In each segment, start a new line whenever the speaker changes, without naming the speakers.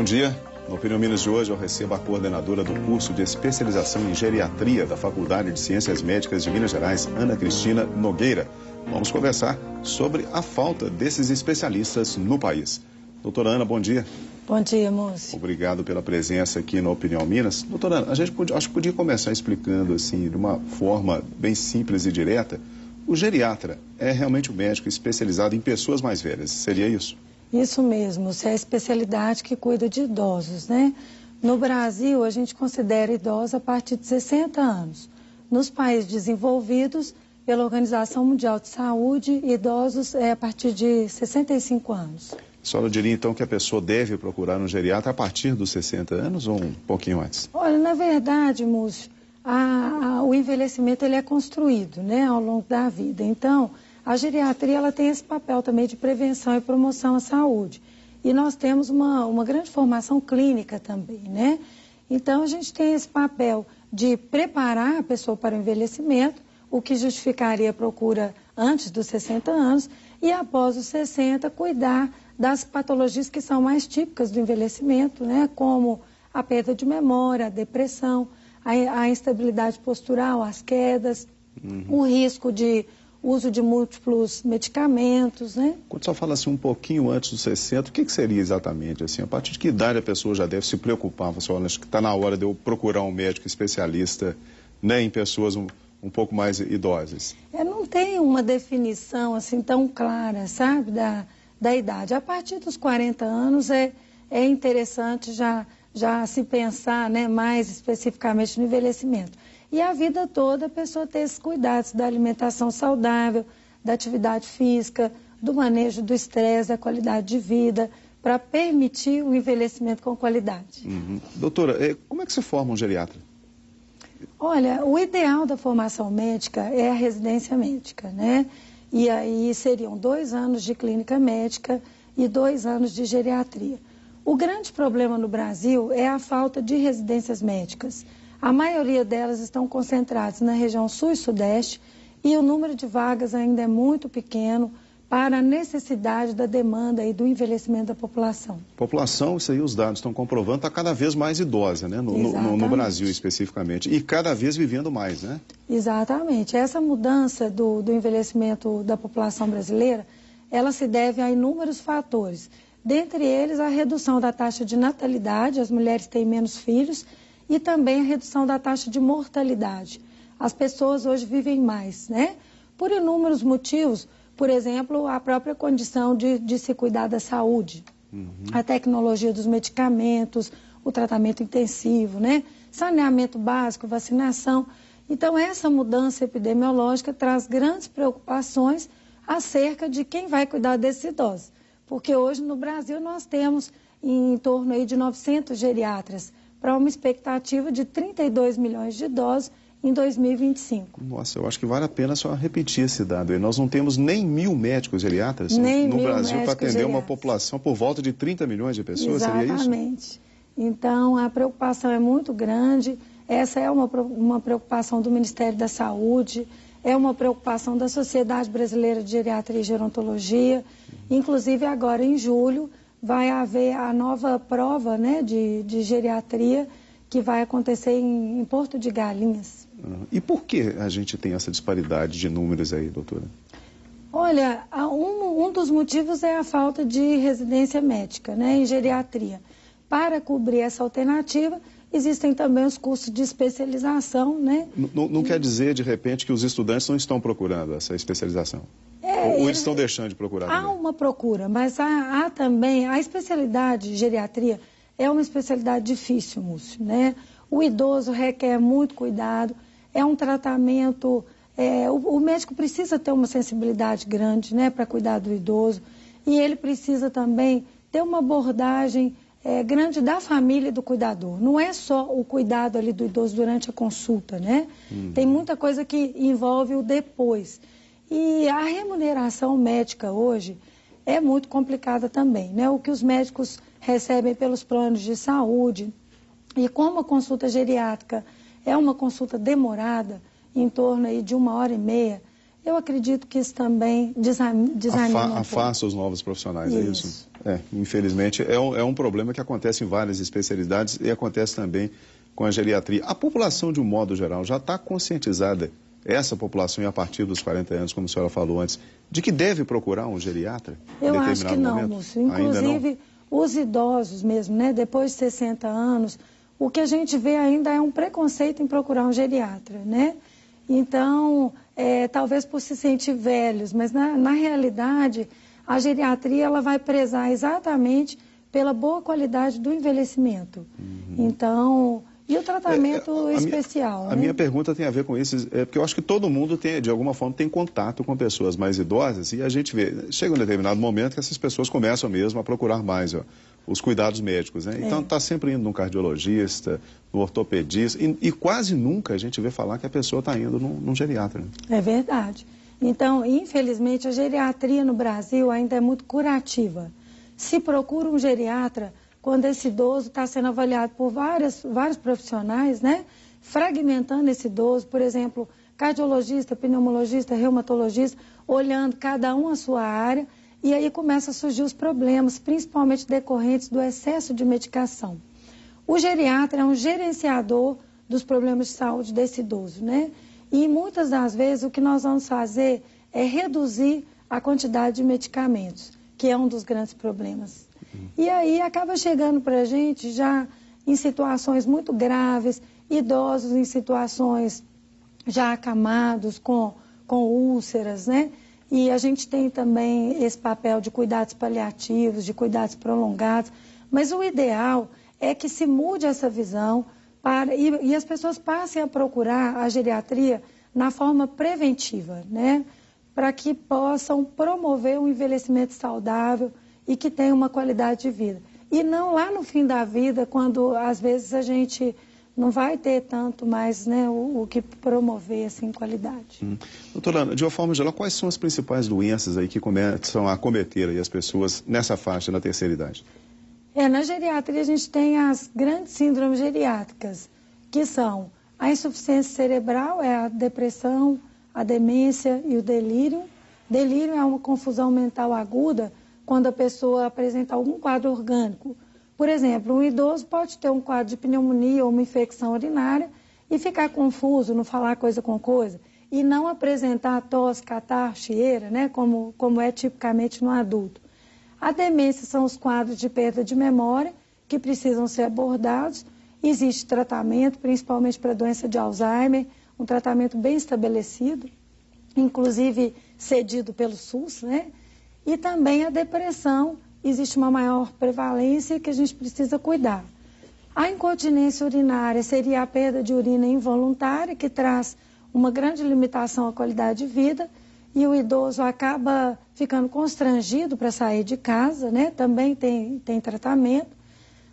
dia. No Opinião Minas de hoje eu recebo a coordenadora do curso de especialização em geriatria da Faculdade de Ciências Médicas de Minas Gerais, Ana Cristina Nogueira. Vamos conversar sobre a falta desses especialistas no país. Doutora Ana, bom dia.
Bom dia, moço.
Obrigado pela presença aqui no Opinião Minas. Doutora Ana, acho que podia começar explicando assim, de uma forma bem simples e direta. O geriatra é realmente um médico especializado em pessoas mais velhas, seria isso?
Isso mesmo, isso é a especialidade que cuida de idosos, né? No Brasil, a gente considera idosos a partir de 60 anos. Nos países desenvolvidos, pela Organização Mundial de Saúde, idosos é a partir de 65 anos.
A senhora diria então que a pessoa deve procurar um geriatra a partir dos 60 anos ou um pouquinho antes?
Olha, na verdade, Múcio, o envelhecimento ele é construído, né, ao longo da vida. Então, a geriatria ela tem esse papel também de prevenção e promoção à saúde. E nós temos uma grande formação clínica também, né? Então, a gente tem esse papel de preparar a pessoa para o envelhecimento, o que justificaria a procura antes dos 60 anos, e após os 60, cuidar das patologias que são mais típicas do envelhecimento, né? Como a perda de memória, a depressão, a instabilidade postural, as quedas, o risco de uso de múltiplos medicamentos, né?
Quando só fala assim um pouquinho antes dos 60, o que seria exatamente assim? A partir de que idade a pessoa já deve se preocupar? Você olha, acho que está na hora de eu procurar um médico especialista, né, em pessoas um pouco mais idosas.
Não tem uma definição assim tão clara, sabe, da idade. A partir dos 40 anos é interessante já se pensar, né, mais especificamente no envelhecimento. E a vida toda a pessoa ter esses cuidados da alimentação saudável, da atividade física, do manejo do estresse, da qualidade de vida, para permitir o envelhecimento com qualidade.
Doutora, como é que se forma um geriatra?
Olha, o ideal da formação médica é a residência médica, né? E aí seriam 2 anos de clínica médica e 2 anos de geriatria. O grande problema no Brasil é a falta de residências médicas. A maioria delas estão concentradas na região sul e sudeste e o número de vagas ainda é muito pequeno para a necessidade da demanda e do envelhecimento da população.
População, isso aí os dados estão comprovando, está cada vez mais idosa, né? No Brasil especificamente, e cada vez vivendo mais, né?
Exatamente. Essa mudança do envelhecimento da população brasileira, ela se deve a inúmeros fatores. Dentre eles, a redução da taxa de natalidade, as mulheres têm menos filhos, e também a redução da taxa de mortalidade. As pessoas hoje vivem mais, né? Por inúmeros motivos, por exemplo, a própria condição de se cuidar da saúde, a tecnologia dos medicamentos, o tratamento intensivo, né? Saneamento básico, vacinação. Então, essa mudança epidemiológica traz grandes preocupações acerca de quem vai cuidar desses idosos. Porque hoje no Brasil nós temos em torno aí de 900 geriatras, para uma expectativa de 32 milhões de idosos em 2025.
Nossa, eu acho que vale a pena só repetir esse dado aí. Nós não temos nem 1.000 médicos geriatras no Brasil para atender uma população por volta de 30 milhões de pessoas, seria isso?
Exatamente. Então, a preocupação é muito grande. Essa é uma preocupação do Ministério da Saúde, é uma preocupação da Sociedade Brasileira de Geriatria e Gerontologia. Inclusive, agora em julho, vai haver a nova prova, né, de geriatria que vai acontecer em Porto de Galinhas.
E por que a gente tem essa disparidade de números aí, doutora?
Olha, um dos motivos é a falta de residência médica, né, em geriatria. Para cobrir essa alternativa, existem também os cursos de especialização, né?
Não quer dizer, de repente, que os estudantes não estão procurando essa especialização? Ou eles estão deixando de procurar também?
Há uma procura, mas há também, a especialidade de geriatria é uma especialidade difícil, Múcio, né? O idoso requer muito cuidado, é um tratamento, o médico precisa ter uma sensibilidade grande, né, para cuidar do idoso, e ele precisa também ter uma abordagem grande da família e do cuidador. Não é só o cuidado ali do idoso durante a consulta, né? Tem muita coisa que envolve o depois. E a remuneração médica hoje é muito complicada também, né? O que os médicos recebem pelos planos de saúde. E como a consulta geriátrica é uma consulta demorada, em torno aí de 1h30, eu acredito que isso também desanima
afasta os novos profissionais, é isso? Infelizmente, é um problema que acontece em várias especialidades e acontece também com a geriatria. A população, de um modo geral, já está conscientizada, essa população, e a partir dos 40 anos, como a senhora falou antes, de que deve procurar um geriatra?
Eu acho que não, Múcio. Inclusive, os idosos mesmo, né, depois de 60 anos, o que a gente vê ainda é um preconceito em procurar um geriatra, né? Então, talvez por se sentir velhos, mas na realidade, a geriatria ela vai prezar exatamente pela boa qualidade do envelhecimento. Então, e o tratamento especial.
A minha pergunta tem a ver com isso, porque eu acho que todo mundo tem, de alguma forma, tem contato com pessoas mais idosas e a gente vê, chega um determinado momento que essas pessoas começam mesmo a procurar mais os cuidados médicos, né? Então está sempre indo num cardiologista, no ortopedista e quase nunca a gente vê falar que a pessoa está indo num geriatra. Né?
É verdade. Então, infelizmente, a geriatria no Brasil ainda é muito curativa. Se procura um geriatra quando esse idoso está sendo avaliado por vários profissionais, né? Fragmentando esse idoso, por exemplo, cardiologista, pneumologista, reumatologista, olhando cada um a sua área, e aí começam a surgir os problemas, principalmente decorrentes do excesso de medicação. O geriatra é um gerenciador dos problemas de saúde desse idoso, né? E muitas das vezes o que nós vamos fazer é reduzir a quantidade de medicamentos, que é um dos grandes problemas. E aí acaba chegando para a gente já em situações muito graves, idosos em situações já acamados, com úlceras, né? E a gente tem também esse papel de cuidados paliativos, de cuidados prolongados, mas o ideal é que se mude essa visão e as pessoas passem a procurar a geriatria na forma preventiva, né? Para que possam promover um envelhecimento saudável e que tenha uma qualidade de vida. E não lá no fim da vida, quando às vezes a gente não vai ter tanto mais, né, o que promover assim, qualidade.
Doutora Ana, de uma forma geral, quais são as principais doenças aí que começam a acometer aí as pessoas nessa faixa, na terceira idade?
Na geriatria a gente tem as grandes síndromes geriátricas, que são a insuficiência cerebral, a depressão, a demência e o delírio. Delírio é uma confusão mental aguda quando a pessoa apresenta algum quadro orgânico. Por exemplo, um idoso pode ter um quadro de pneumonia ou uma infecção urinária e ficar confuso, não falar coisa com coisa, e não apresentar tosse, catarro, chieira, né, como é tipicamente no adulto. A demência são os quadros de perda de memória que precisam ser abordados. Existe tratamento, principalmente para a doença de Alzheimer, um tratamento bem estabelecido, inclusive cedido pelo SUS, né? E também a depressão, existe uma maior prevalência que a gente precisa cuidar. A incontinência urinária seria a perda de urina involuntária, que traz uma grande limitação à qualidade de vida, e o idoso acaba ficando constrangido para sair de casa, né? Também tem tratamento.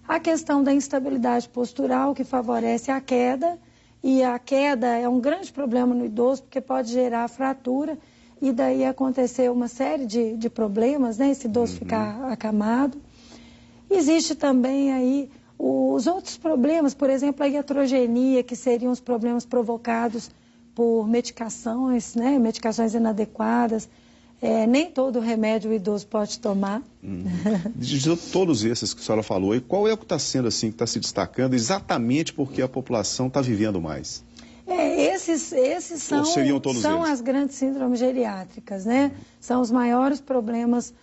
A questão da instabilidade postural, que favorece a queda, e a queda é um grande problema no idoso, porque pode gerar fratura, e daí acontecer uma série de problemas, né? Esse idoso ficar acamado. Existe também aí os outros problemas, por exemplo, a iatrogenia, que seriam os problemas provocados por medicações, né? Medicações inadequadas. Nem todo remédio o idoso pode tomar.
De todos esses que a senhora falou, e qual é o que está sendo assim, que está se destacando exatamente porque a população está vivendo mais?
Esses são as grandes síndromes geriátricas, né? São os maiores problemas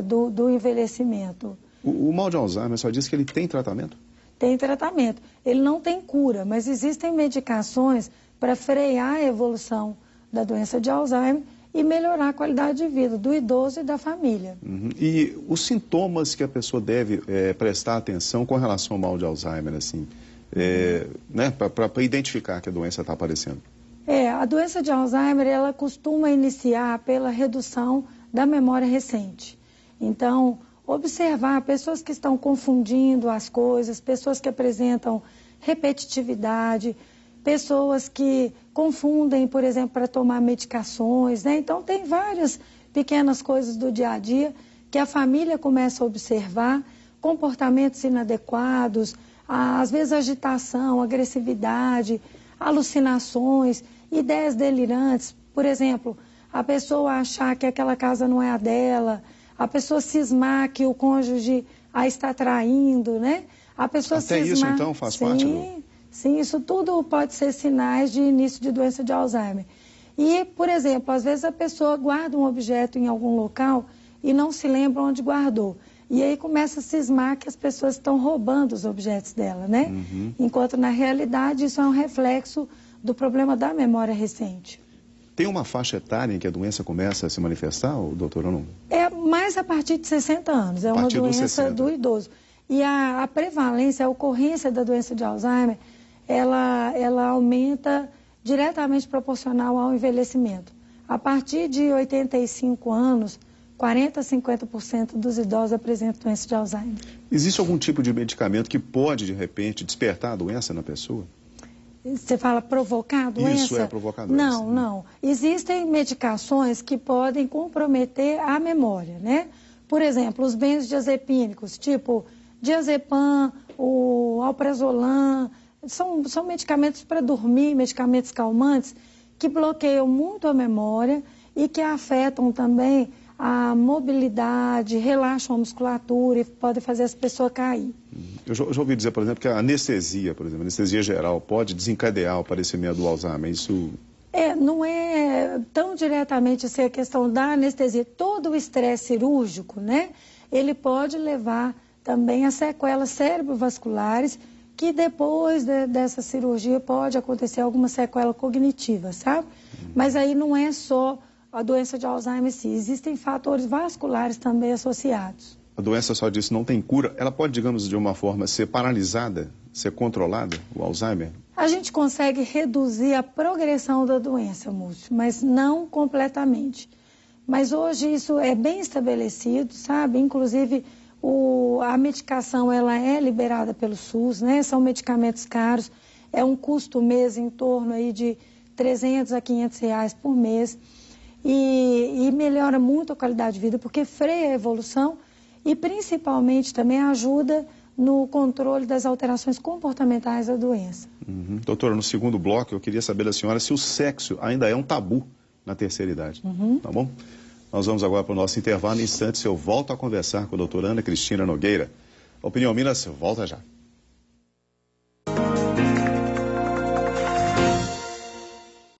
do envelhecimento.
O mal de Alzheimer, só disse que ele tem tratamento?
Tem tratamento. Ele não tem cura, mas existem medicações para frear a evolução da doença de Alzheimer e melhorar a qualidade de vida do idoso e da família.
E os sintomas que a pessoa deve prestar atenção com relação ao mal de Alzheimer, assim, né, para identificar que a doença está aparecendo?
A doença de Alzheimer, ela costuma iniciar pela redução da memória recente. Então, observar pessoas que estão confundindo as coisas, pessoas que apresentam repetitividade, pessoas que confundem, por exemplo, para tomar medicações, né? Então, tem várias pequenas coisas do dia a dia que a família começa a observar, comportamentos inadequados, às vezes agitação, agressividade, alucinações, ideias delirantes. Por exemplo, a pessoa achar que aquela casa não é a dela, a pessoa cismar que o cônjuge a está traindo, né? A pessoa
Até
cismar...
isso, então, faz parte do...
Sim, isso tudo pode ser sinais de início de doença de Alzheimer. E, por exemplo, às vezes a pessoa guarda um objeto em algum local e não se lembra onde guardou. E aí começa a cismar que as pessoas estão roubando os objetos dela, né? Enquanto, na realidade, isso é um reflexo do problema da memória recente.
Tem uma faixa etária em que a doença começa a se manifestar, doutor, ou não?
É mais a partir de 60 anos, é uma doença do idoso. E a prevalência, a ocorrência da doença de Alzheimer, ela aumenta diretamente proporcional ao envelhecimento. A partir de 85 anos, 40% a 50% dos idosos apresentam doença de Alzheimer.
Existe algum tipo de medicamento que pode, de repente, despertar a doença na pessoa?
Você fala provocar a doença?
Isso, provocar a doença.
Não. Existem medicações que podem comprometer a memória, né? Por exemplo, os benzodiazepínicos, tipo diazepam, o alprazolam, são medicamentos para dormir, medicamentos calmantes, que bloqueiam muito a memória e que afetam também a mobilidade, relaxam a musculatura e podem fazer as pessoas cair.
Eu já ouvi dizer, por exemplo, que a anestesia, por exemplo, anestesia geral, pode desencadear o aparecimento do Alzheimer. Isso...
Não é tão diretamente assim a questão da anestesia. Todo o estresse cirúrgico, né, ele pode levar também a sequelas cerebrovasculares, que depois dessa cirurgia pode acontecer alguma sequela cognitiva, sabe? Mas aí não é só a doença de Alzheimer, sim. Existem fatores vasculares também associados.
A doença, só disse, não tem cura. Ela pode, digamos, de uma forma, ser paralisada, ser controlada, o Alzheimer?
A gente consegue reduzir a progressão da doença, Múcio, mas não completamente. Mas hoje isso é bem estabelecido, sabe? Inclusive, a medicação ela é liberada pelo SUS, né? São medicamentos caros, é um custo mês em torno aí de R$300 a R$500 por mês. E melhora muito a qualidade de vida, porque freia a evolução e principalmente também ajuda no controle das alterações comportamentais da doença.
Doutora, no segundo bloco eu queria saber da senhora se o sexo ainda é um tabu na terceira idade, tá bom? Nós vamos agora para o nosso intervalo. Em instantes eu volto a conversar com a doutora Ana Cristina Nogueira. Opinião Minas, volta já.